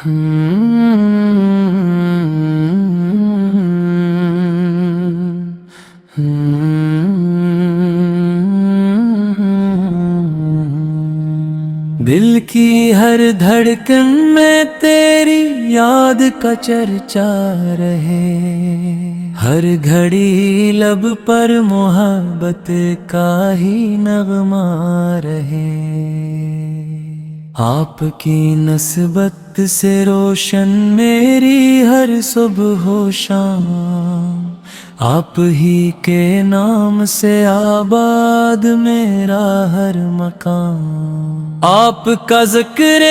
دل کی ہر دھڑکن میں تیری یاد کا چرچا رہے، ہر گھڑی لب پر محبت کا ہی نغمہ رہے۔ آپ کی نسبت سے روشن میری ہر صبح و شام، آپ ہی کے نام سے آباد میرا ہر مقام۔ آپ کا ذکر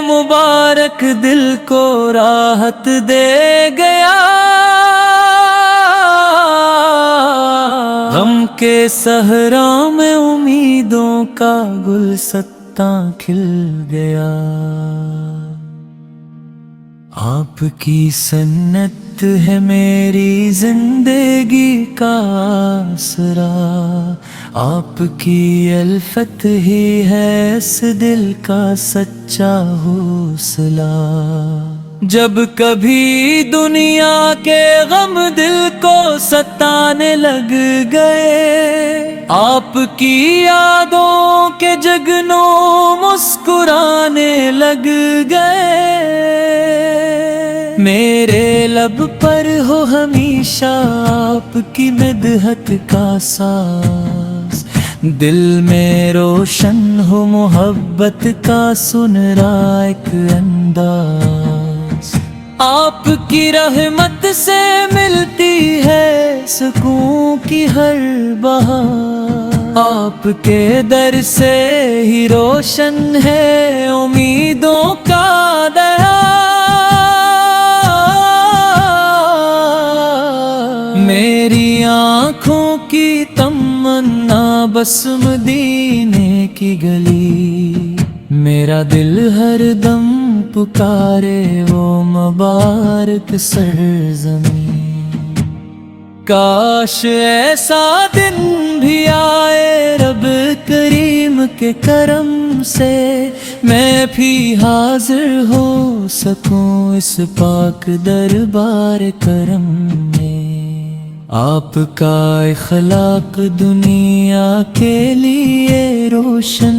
مبارک دل کو راحت دے گیا، غم کے صحرا میں امیدوں کا گلستاں کھل گیا۔ آپ کی سنت ہے میری زندگی کا آسرا، آپ کی الفت ہی ہے اس دل کا سچا حوصلہ۔ جب کبھی دنیا کے غم دل کو ستانے لگ گئے، آپ کی یادوں کے جگنوں مسکرانے لگ گئے۔ میرے لب پر ہو ہمیشہ آپ کی مدحت کا ساز، دل میں روشن ہو محبت کا سنرا ایک انداز۔ آپ کی رحمت سے ملتی ہے سکون کی ہر بہار، آپ کے در سے ہی روشن ہے امیدوں کا دریا۔ میری آنکھوں کی تمنا بس مدینے کی گلی، میرا دل ہر دم پکارے وہ مبارک سرزمین۔ کاش ایسا دن بھی آئے رب کریم کے کرم سے، میں بھی حاضر ہو سکوں اس پاک دربار کرم میں۔ آپ کا اخلاق دنیا کے لیے روشن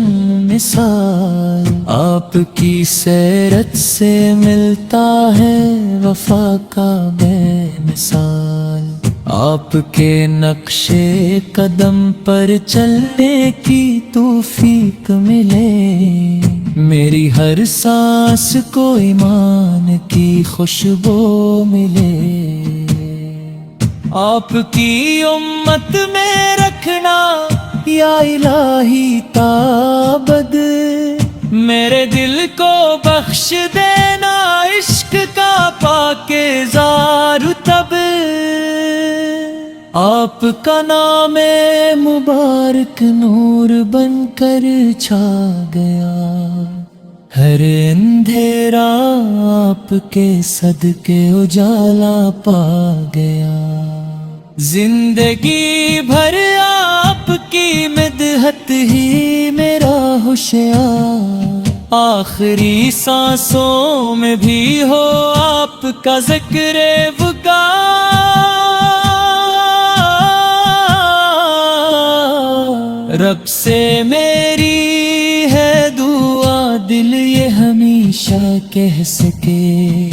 مثال، آپ کی سیرت سے ملتا ہے وفا کا بے مثال۔ آپ کے نقش قدم پر چلنے کی توفیق ملے، میری ہر سانس کو ایمان کی خوشبو ملے۔ آپ کی امت میں رکھنا یا الہی تابد، میرے دل کو بخش دینا عشق کا پاکیزہ رتب۔ آپ کا نام مبارک نور بن کر چھا گیا، ہر اندھیرا آپ کے صدقے اجالا پا گیا۔ زندگی بھر آپ کی مدحت ہی میرا ہوشیار، آخری سانسوں میں بھی ہو آپ کا ذکر وقار۔ رب سے میری ہے دعا دل یہ ہمیشہ کہہ سکے،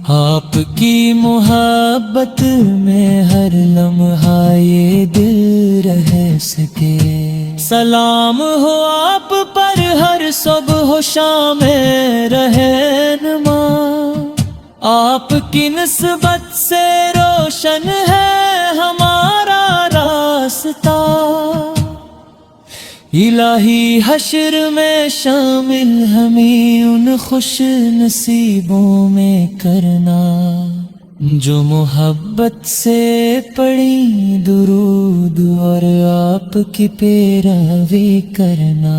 آپ کی محبت میں ہر لمحہ یہ دل رہ سکے۔ سلام ہو آپ پر ہر صبح و شام رہنما، آپ کی نسبت سے روشن ہے ہمارا راستہ۔ الہی حشر میں شامل ہمیں ان خوش نصیبوں میں کرنا، جو محبت سے پڑھی درود اور آپ کی پیروی کرنا۔